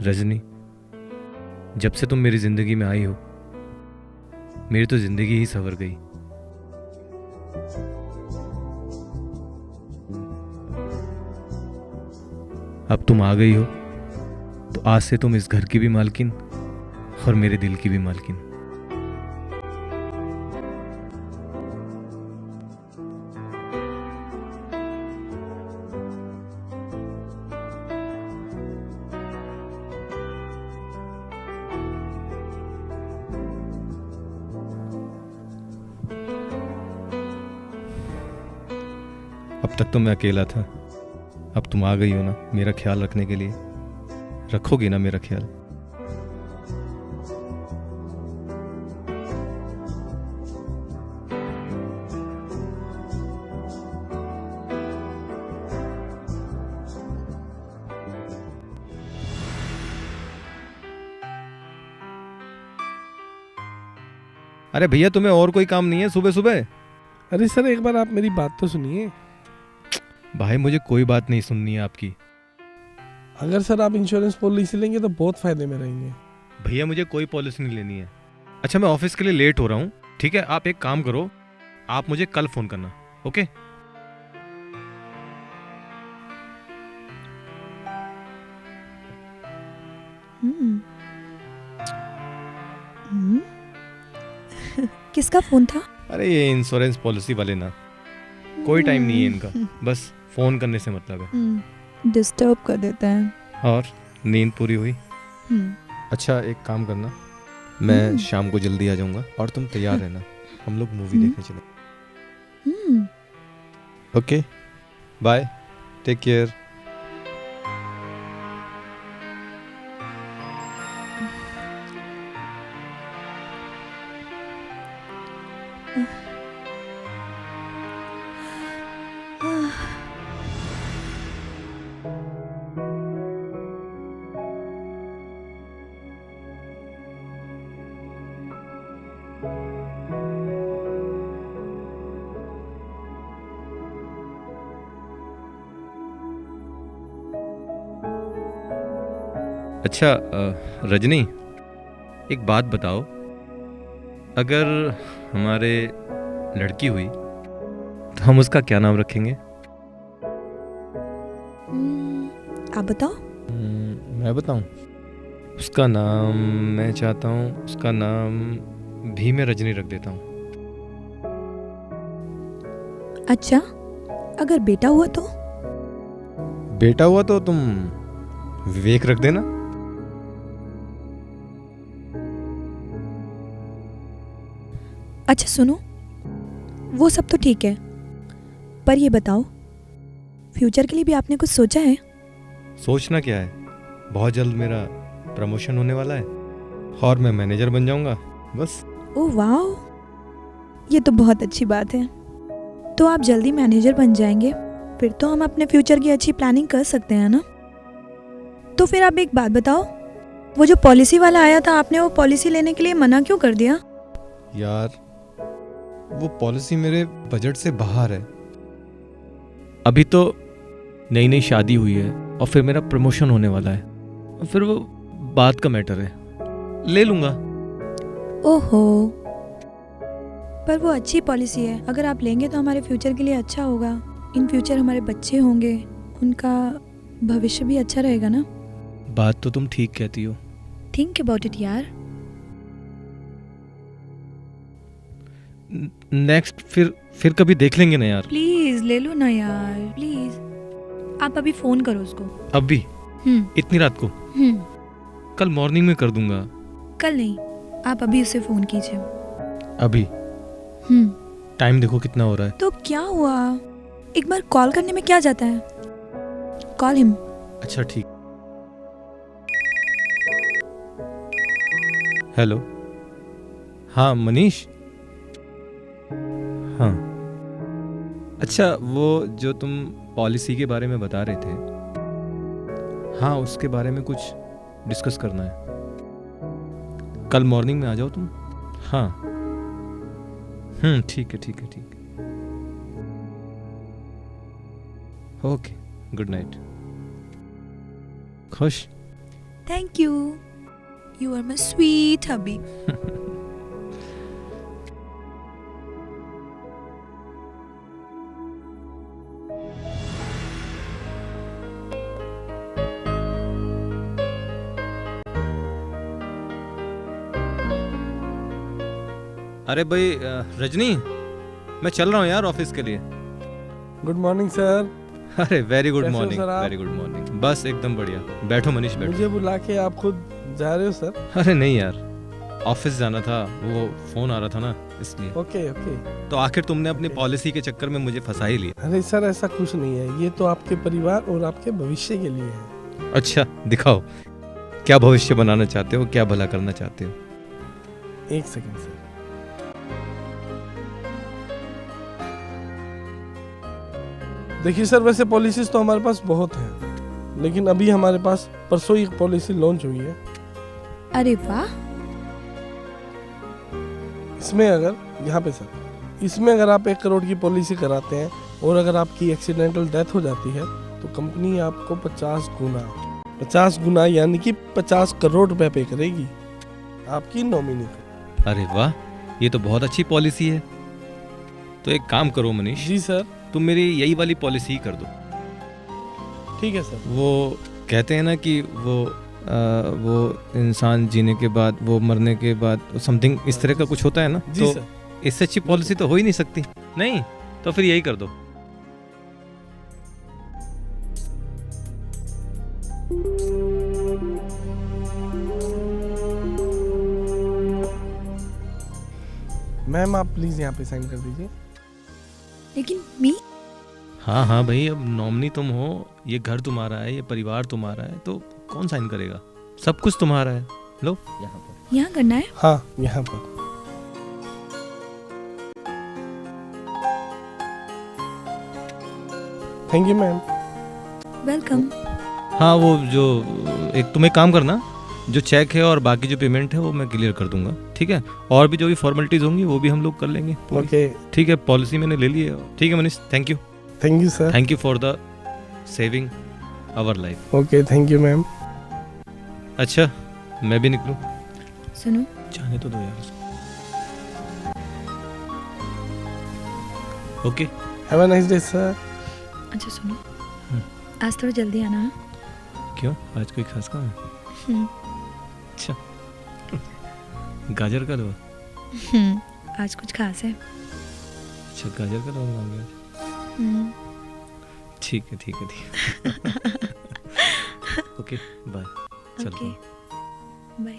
रजनी, जब से तुम मेरी जिंदगी में आई हो, मेरी तो जिंदगी ही संवर गई। अब तुम आ गई हो तो आज से तुम इस घर की भी मालकिन और मेरे दिल की भी मालकिन। अब तक तो मैं अकेला था, अब तुम आ गई हो ना मेरा ख्याल रखने के लिए। रखोगी ना मेरा ख्याल? अरे भैया, तुम्हें और कोई काम नहीं है सुबह सुबह? अरे सर, एक बार आप मेरी बात तो सुनिए। भाई, मुझे कोई बात नहीं सुननी है आपकी। अगर सर आप इंश्योरेंस पॉलिसी लेंगे तो बहुत फायदे में रहेंगे। भैया, मुझे कोई पॉलिसी नहीं लेनी है। अच्छा, मैं ऑफिस के लिए लेट हो रहा हूँ, ठीक है? आप एक काम करो, आप मुझे कल फोन करना, ओके? किसका फोन था? अरे ये इंश्योरेंस पॉलिसी वाले ना, कोई टाइम नहीं है इनका, बस फोन करने से मतलब है। डिस्टर्ब कर देते हैं। और नींद पूरी हुई? अच्छा, एक काम करना, मैं शाम को जल्दी आ जाऊंगा और तुम तैयार रहना, हम लोग मूवी देखने चले। Okay, bye, take care. अच्छा रजनी, एक बात बताओ, अगर हमारे लड़की हुई तो हम उसका क्या नाम रखेंगे? आप बताओ। मैं बताऊं? उसका नाम मैं चाहता हूँ, उसका नाम भी मैं रजनी रख देता हूँ। अच्छा, अगर बेटा हुआ तो? बेटा हुआ तो तुम विवेक रख देना। अच्छा सुनो, वो सब तो ठीक है, पर ये बताओ, फ्यूचर के लिए भी आपने कुछ सोचा है? सोचना क्या है, बहुत जल्द मेरा प्रमोशन होने वाला है और मैं मैनेजर बन जाऊंगा, बस। ओह वाह, ये तो बहुत अच्छी बात है। तो आप जल्दी मैनेजर बन जाएंगे, फिर तो हम अपने फ्यूचर की अच्छी प्लानिंग कर सकते हैं ना। तो फिर आप एक बात बताओ, वो जो पॉलिसी वाला आया था, आपने वो पॉलिसी लेने के लिए मना क्यों कर दिया? यार, वो पॉलिसी मेरे बजट से बाहर है। अभी तो नई नई शादी हुई है और फिर मेरा प्रमोशन होने वाला है, और फिर वो बात का मैटर है, ले लूंगा। ओहो, पर वो अच्छी पॉलिसी है, अगर आप लेंगे तो हमारे फ्यूचर के लिए अच्छा होगा। इन फ्यूचर हमारे बच्चे होंगे, उनका भविष्य भी अच्छा रहेगा ना। बात तो तुम ठीक कहती हो। थिंक अबाउट इट यार। नेक्स्ट फिर कभी देख लेंगे ना यार। प्लीज ले लो ना यार, प्लीज। आप अभी फोन करो उसको। अभी? इतनी रात को? कल मॉर्निंग में कर दूंगा। कल नहीं, आप अभी उसे फोन कीजिए। अभी? टाइम देखो कितना हो रहा है। तो क्या हुआ, एक बार कॉल करने में क्या जाता है। Call him. अच्छा ठीक। हेलो, हाँ मनीष। हाँ, अच्छा, वो जो तुम पॉलिसी के बारे में बता रहे थे, हाँ उसके बारे में कुछ डिस्कस करना है। कल मॉर्निंग में आ जाओ तुम। हाँ, ठीक है ठीक है ठीक है। Okay, good night. खुश? Thank you, you are my sweet hubby. अरे भाई रजनी, मैं चल रहा हूँ यार ऑफिस के लिए। Good morning sir. अरे वेरी गुड कैसे हो मॉर्निंग, सर आप? Very good morning. बस एकदम बढ़िया। बैठो मनीष, बैठो। मुझे बुला के आप खुद जा रहे हो सर? अरे नहीं यार, ऑफिस जाना था, वो फोन आ रहा था ना, इसलिए। Okay okay. तो आखिर तुमने अपनी Okay. पॉलिसी के चक्कर में मुझे फंसा ही लिया। अरे सर ऐसा कुछ नहीं है, ये तो आपके परिवार और आपके भविष्य के लिए है। अच्छा दिखाओ, क्या भविष्य बनाना चाहते हो, क्या भला करना चाहते हो? एक सेकंड सर। देखिए सर, वैसे पॉलिसीज तो हमारे पास बहुत हैं, लेकिन अभी हमारे पास परसों ही पॉलिसी लॉन्च हुई है। अरे वाह, इसमें अगर यहाँ पे सर, इसमें अगर आप 1 करोड़ की पॉलिसी कराते हैं और अगर आपकी एक्सीडेंटल डेथ हो जाती है तो कंपनी आपको 50 गुना यानी कि 50 करोड़ रुपए पे करेगी आपकी नॉमिनी को। अरे वाह, ये तो बहुत अच्छी पॉलिसी है। तो एक काम करो मनीष, जी सर। तुम मेरी यही वाली पॉलिसी ही कर दो। ठीक है सर। वो कहते हैं ना कि वो इंसान जीने के बाद, वो मरने के बाद समथिंग इस तरह का कुछ होता है ना, जी तो सर। इससे अच्छी पॉलिसी तो हो ही नहीं सकती। नहीं तो फिर यही कर दो। मैम आप प्लीज यहाँ पे साइन कर दीजिए। लेकिन मी, हाँ हाँ भाई, अब नॉमिनी तुम हो, ये घर तुम्हारा है, ये परिवार तुम्हारा है, तो कौन साइन करेगा? सब कुछ तुम्हारा है। लो यहाँ पर। यहाँ करना है? हाँ यहाँ पर। Thank you ma'am. वेलकम। हाँ वो जो, एक तुम एक काम करना, जो चेक है और बाकी जो पेमेंट है वो मैं क्लियर कर दूंगा, ठीक है? और भी जो भी फॉर्मेलिटीज होंगी वो भी हम लोग कर लेंगे। ओके ठीक है, पॉलिसी मैंने ले ली है। ठीक है Manish, thank you. Thank you sir. Thank you for the saving our life. Okay thank you ma'am. अच्छा मैं भी निकलूं? सुनो, जाने तो दो यार उसको। Okay. Have a nice day sir. अच्छा सुनो, आज थोड़ा जल्दी आना। हाँ? क्यों, आज कोई खास काम है? हम्म, अच्छा गाजर का हलवा? आज कुछ खास है। अच्छा गाजर का हलवा मांगे आज? हम्म, ठीक है ठीक है ठीक है। Okay bye. चलता ओके हूँ। बाय।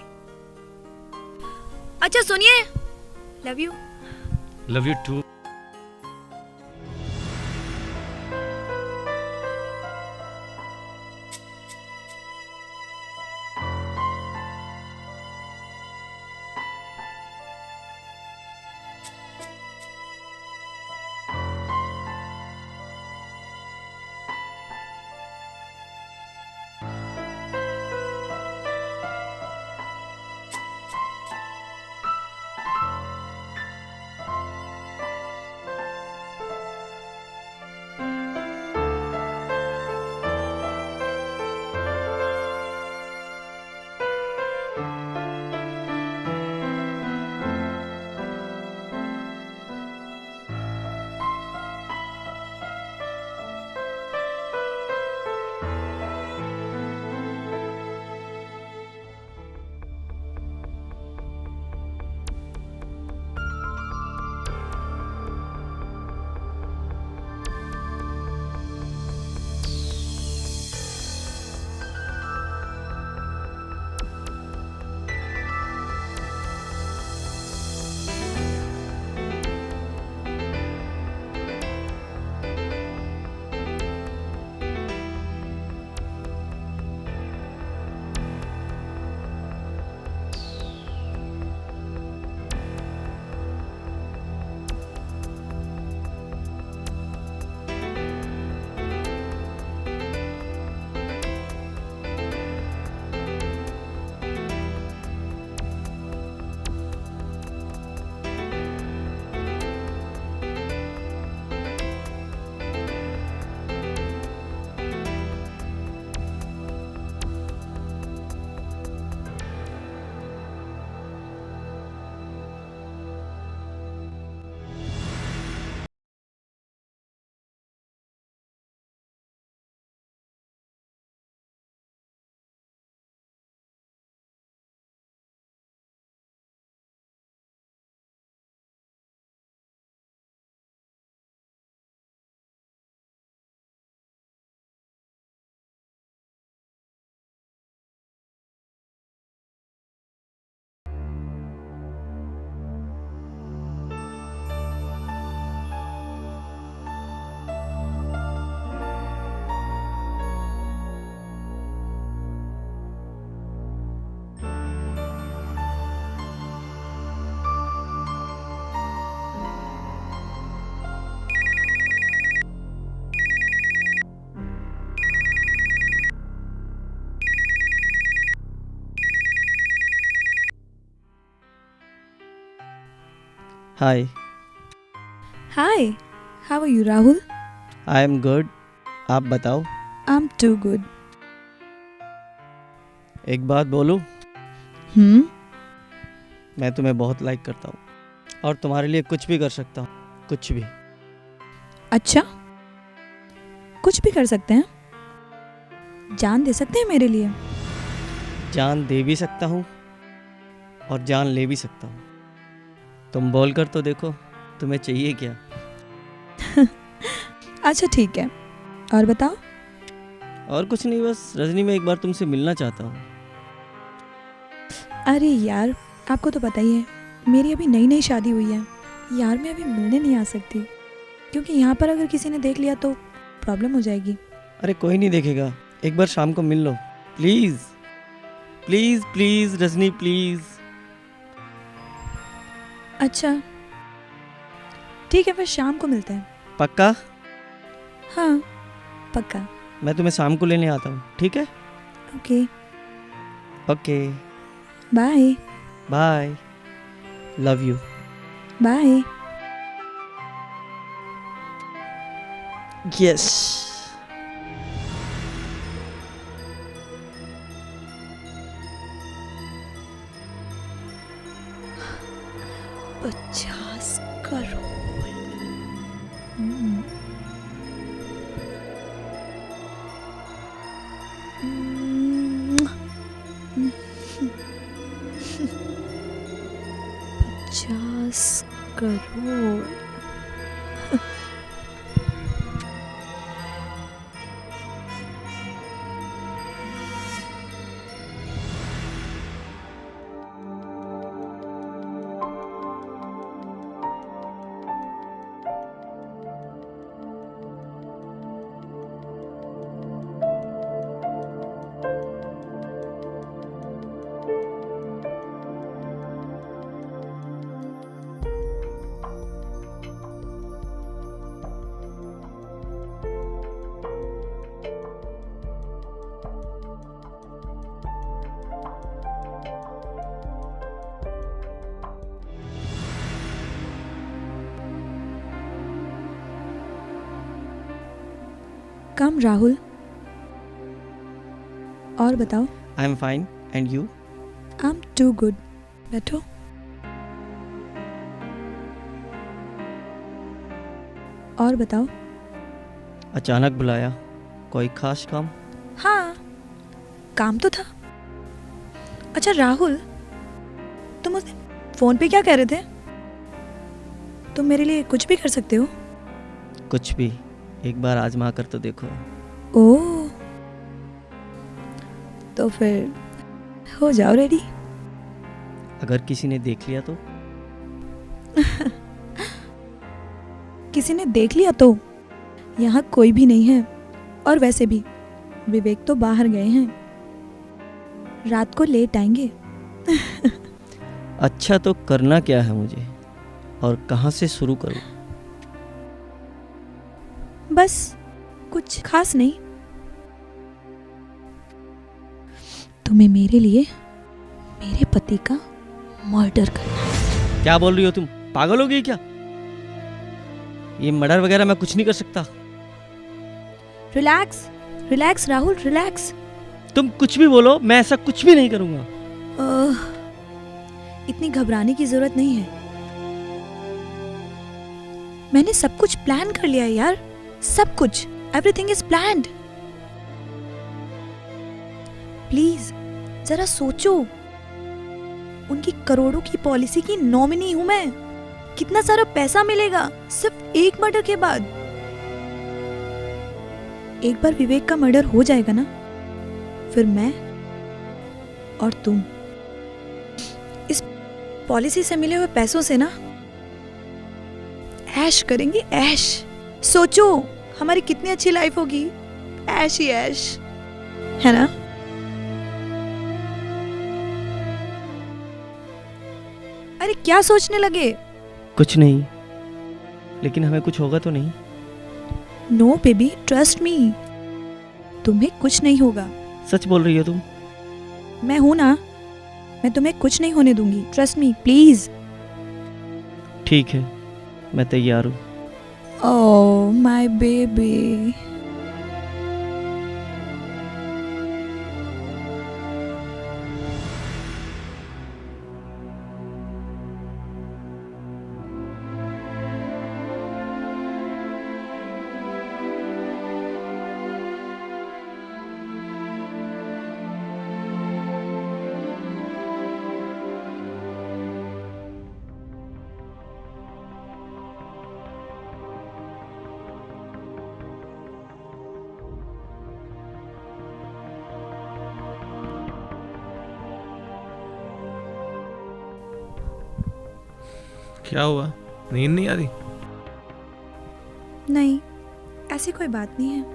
अच्छा सुनिए, love you. Love you too. Hi, hi, how are you Rahul? I am good. आप बताओ। I am too good. एक बात बोलूं, मैं तुम्हें बहुत लाइक करता हूँ और तुम्हारे लिए कुछ भी कर सकता हूँ, कुछ भी। अच्छा, कुछ भी कर सकते हैं? जान दे सकते हैं मेरे लिए? जान दे भी सकता हूँ और जान ले भी सकता हूँ। तुम बोल कर तो देखो, तुम्हें चाहिए क्या? अच्छा ठीक है, और बताओ। और कुछ नहीं, बस रजनी, मैं एक बार तुमसे मिलना चाहता हूँ। अरे यार, आपको तो पता ही है मेरी अभी नई नई शादी हुई है यार, मैं अभी मिलने नहीं आ सकती क्योंकि यहाँ पर अगर किसी ने देख लिया तो प्रॉब्लम हो जाएगी। अरे कोई नहीं देखेगा, एक बार शाम को मिल लो please. Please please Rajni, please. अच्छा ठीक है, फिर शाम को मिलते हैं। पक्का? हाँ पक्का। मैं तुम्हें शाम को लेने आता हूँ, ठीक है? Okay, okay, bye. Bye, love you. Bye. Yes. $50 crore. $50 crore. Come Rahul, और बताओ। I am fine, and you? I am too good. बैठो। और बताओ। अचानक बुलाया, कोई खास काम? हाँ, काम तो था। अच्छा राहुल, तुम उस दिन फोन पे क्या कह रहे थे? तुम मेरे लिए कुछ भी कर सकते हो। कुछ भी, एक बार आजमा कर तो देखो। ओह, तो फिर हो जाओ रेडी। अगर किसी ने देख लिया तो? किसी ने देख लिया तो? यहाँ कोई भी नहीं है, और वैसे भी विवेक तो बाहर गए हैं, रात को लेट आएंगे। अच्छा, तो करना क्या है मुझे और कहाँ से शुरू करूँ? बस कुछ खास नहीं, तुम्हें मेरे लिए मेरे पति का मर्डर करना है। क्या बोल रही हो तुम? पागल हो गई क्या? ये मर्डर वगैरह मैं कुछ नहीं कर सकता। Relax relax Rahul, relax. तुम कुछ भी बोलो, मैं ऐसा कुछ भी नहीं करूंगा। इतनी घबराने की जरूरत नहीं है, मैंने सब कुछ प्लान कर लिया है यार, सब कुछ। Everything is planned. प्लीज जरा सोचो, उनकी करोड़ों की पॉलिसी की नॉमिनी हूं मैं। कितना सारा पैसा मिलेगा सिर्फ एक मर्डर के बाद। एक बार विवेक का मर्डर हो जाएगा ना, फिर मैं और तुम इस पॉलिसी से मिले हुए पैसों से ना ऐश करेंगे, ऐश। सोचो हमारी कितनी अच्छी लाइफ होगी, ऐश ही ऐश, है ना? अरे क्या सोचने लगे? कुछ नहीं, लेकिन हमें कुछ होगा तो नहीं? नो बेबी, ट्रस्ट मी, तुम्हें कुछ नहीं होगा। सच बोल रही हो तुम? मैं हूं ना, मैं तुम्हें कुछ नहीं होने दूंगी। Trust me please. ठीक है, मैं तैयार हूँ। Oh my baby. क्या हुआ, नींद नहीं आ रही? नहीं, ऐसी कोई बात नहीं है।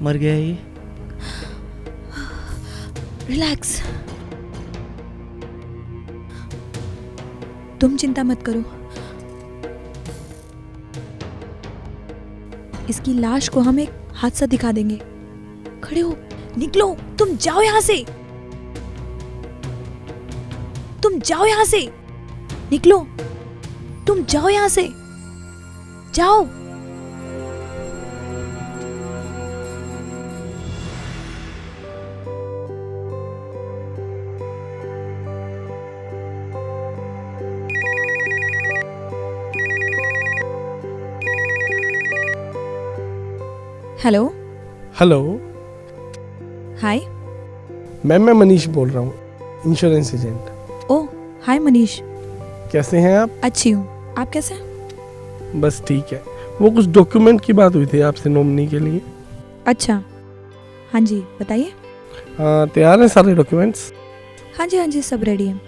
मर गया ये? रिलैक्स, तुम चिंता मत करो। इसकी लाश को हम एक हादसा दिखा देंगे। खड़े हो, निकलो, तुम जाओ यहां से, तुम जाओ यहां से, निकलो, तुम जाओ यहां से, जाओ। हेलो। Hello hi. मैम, मैं मनीष बोल रहा हूँ, इंश्योरेंस एजेंट। ओह हाय मनीष। कैसे हैं आप? अच्छी हूँ, आप कैसे हैं? बस ठीक है। वो कुछ डॉक्यूमेंट की बात हुई थी आपसे नॉमिनी के लिए। अच्छा, हाँ जी बताइए। तैयार हैं सारे डॉक्यूमेंट्स? हाँ जी सब रेडी है।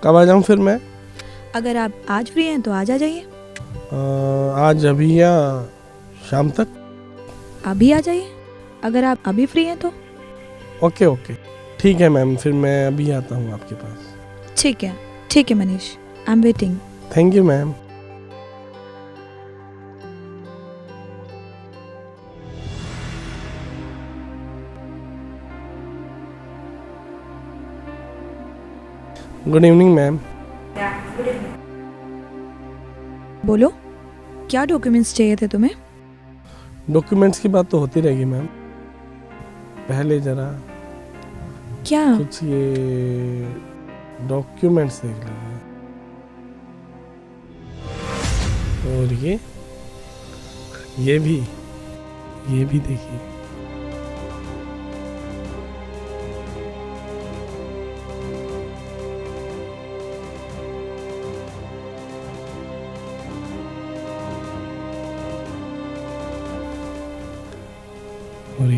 कब आ जाऊँ फिर मैं? अगर आप आज फ्री हैं तो आज आ जाइए। आज, अभी या शाम तक? अभी आ जाइए अगर आप अभी फ्री हैं तो। ओके ओके, ठीक है मैम, फिर मैं अभी आता हूँ आपके पास। ठीक है Manish, I am waiting. Thank you ma'am. Good evening ma'am. बोलो, क्या डॉक्यूमेंट्स चाहिए थे तुम्हें? डॉक्यूमेंट्स की बात तो होती रहेगी मैम, पहले जरा क्या? कुछ ये डॉक्यूमेंट्स देख लीजिए। और ये भी देखिए। और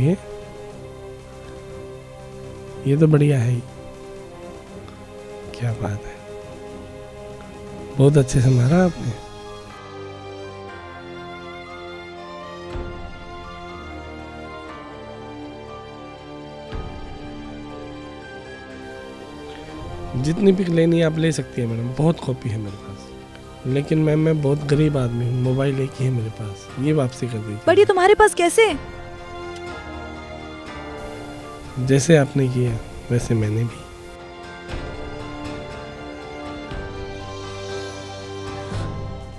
ये तो बढ़िया है ही। क्या बात है, बहुत अच्छे से मारा आपने। जितनी पिक लेनी है आप ले सकती है मैडम, बहुत कॉपी है मेरे पास। लेकिन मैम मैं बहुत गरीब आदमी हूँ, मोबाइल एक ही है मेरे पास, ये वापसी कर दीजिए। पर ये तुम्हारे पास कैसे? जैसे आपने किया वैसे मैंने भी।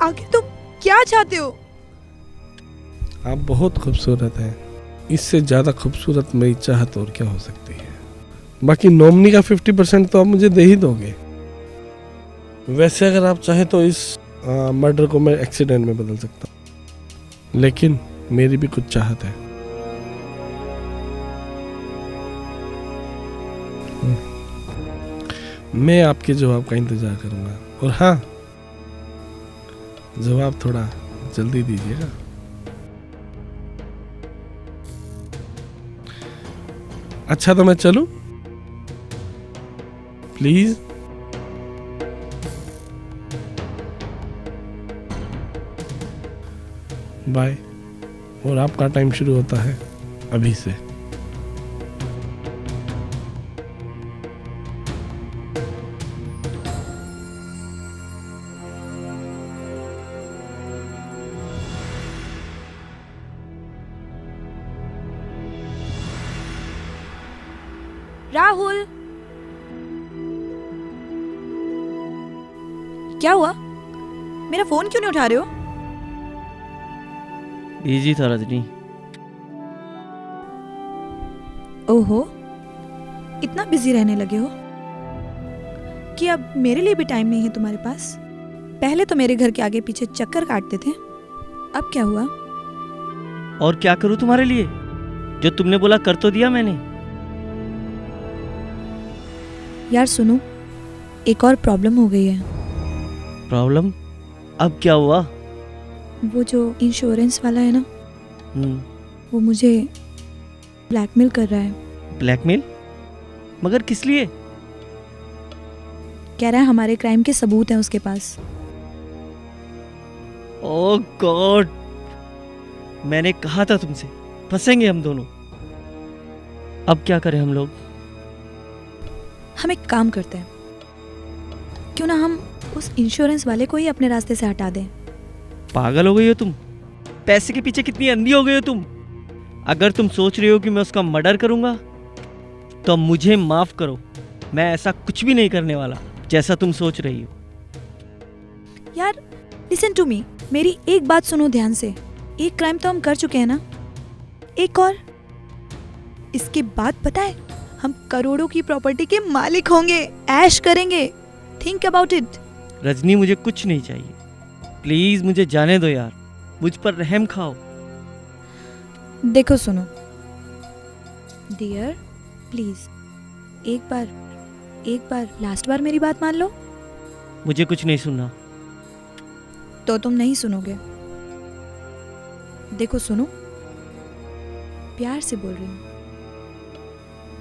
आखिर तुम क्या चाहते हो? आप बहुत खूबसूरत हैं, इससे ज़्यादा खूबसूरत मेरी चाहत और क्या हो सकती है। बाकी नॉमिनी का 50% तो आप मुझे दे ही दोगे। वैसे अगर आप चाहे तो इस मर्डर को मैं एक्सीडेंट में बदल सकता हूँ, लेकिन मेरी भी कुछ चाहत है। मैं आपके जवाब का इंतजार करूंगा, और हाँ, जवाब थोड़ा जल्दी दीजिएगा। अच्छा तो मैं चलूं प्लीज? बाय। और आपका टाइम शुरू होता है अभी से। राहुल, क्या हुआ? मेरा फोन क्यों नहीं उठा रहे हो? बिजी था रजनी। ओहो, इतना बिजी रहने लगे हो कि अब मेरे लिए भी टाइम नहीं है तुम्हारे पास? पहले तो मेरे घर के आगे पीछे चक्कर काटते थे, अब क्या हुआ? और क्या करूं तुम्हारे लिए? जो तुमने बोला कर तो दिया मैंने। यार सुनो, एक और प्रॉब्लम हो गई है। प्रॉब्लम? अब क्या हुआ? वो जो इंश्योरेंस वाला है ना, हम्म, वो मुझे ब्लैकमेल कर रहा है। ब्लैकमेल? मगर किस लिए? कह रहा है हमारे क्राइम के सबूत हैं उसके पास। ओह गॉड, मैंने कहा था तुमसे फंसेंगे हम दोनों। अब क्या करें हम लोग? हम एक काम करते हैं, क्यों ना हम उस इंश्योरेंस वाले को ही अपने रास्ते से हटा दें। पागल हो गई हो तुम? पैसे के पीछे कितनी अंधी हो गई हो तुम? अगर तुम सोच रही हो कि मैं उसका मर्डर करूंगा तो मुझे माफ करो, मैं ऐसा कुछ भी नहीं करने वाला जैसा तुम सोच रही हो। यार लिसन टू मी, मेरी एक बात सुनो ध्यान से। एक क्राइम तो हम कर चुके हैं ना, एक और। इसके बाद पता है हम करोड़ों की प्रॉपर्टी के मालिक होंगे, ऐश करेंगे। Think about it. रजनी, मुझे कुछ नहीं चाहिए, प्लीज मुझे जाने दो यार, मुझ पर रहम खाओ। देखो सुनो डियर, प्लीज एक बार लास्ट बार मेरी बात मान लो। मुझे कुछ नहीं सुनना। तो तुम नहीं सुनोगे। देखो सुनो, प्यार से बोल रही हूँ,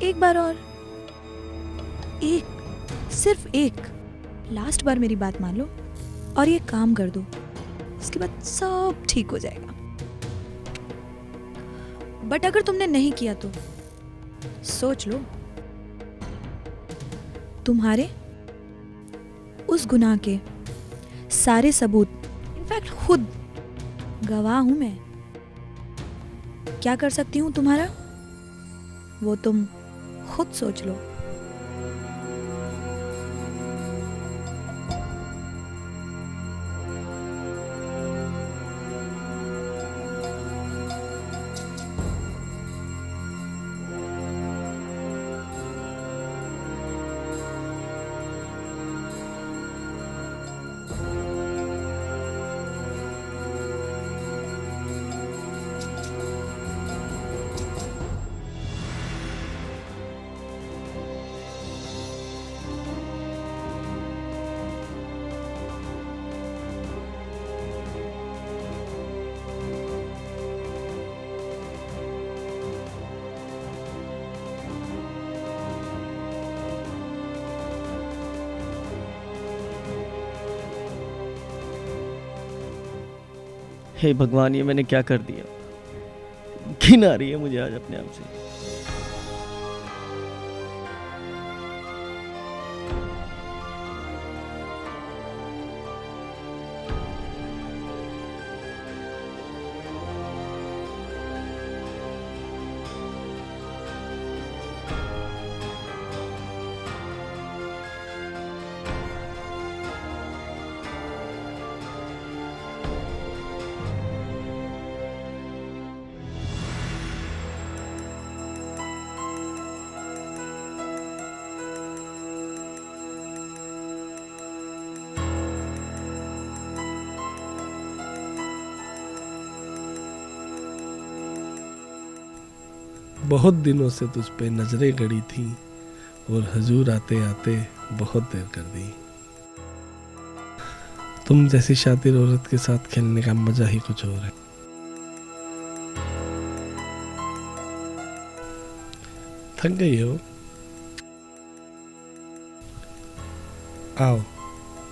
एक बार और, एक, सिर्फ एक, लास्ट बार मेरी बात मान लो और ये काम कर दो, उसके बाद सब ठीक हो जाएगा। बट अगर तुमने नहीं किया तो सोच लो, तुम्हारे उस गुनाह के सारे सबूत, इनफैक्ट खुद गवाह हूं मैं। क्या कर सकती हूं तुम्हारा, वो तुम खुद सोच लो। हे भगवान, ये मैंने क्या कर दिया। घिन आ रही है मुझे आज अपने आप से। बहुत दिनों से तुझ पे नजरें गड़ी थी और हजूर आते आते बहुत देर कर दी। तुम जैसी शातिर औरत के साथ खेलने का मजा ही कुछ और है। थक गई हो? आओ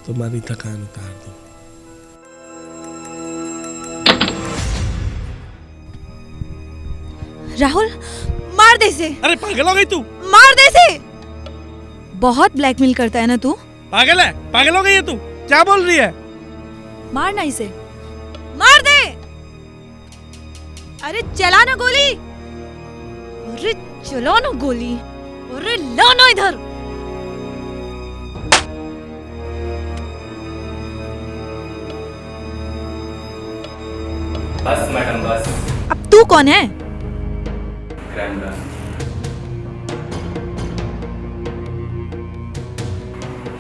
तुम्हारी थकान उतार दो। राहुल, मार दे इसे। अरे पागल हो गई तू? मार दे इसे। बहुत ब्लैकमेल करता है ना तू। पागल है? पागल हो गई है तू? क्या बोल रही है? मारना इसे, मार दे। अरे चला ना गोली, अरे चलो ना गोली, अरे लो ना इधर। बस मैडम बस। अब तू कौन है? कैमरा।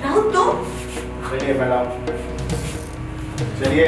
राहुल, तो चलिए मैडम, चलिए।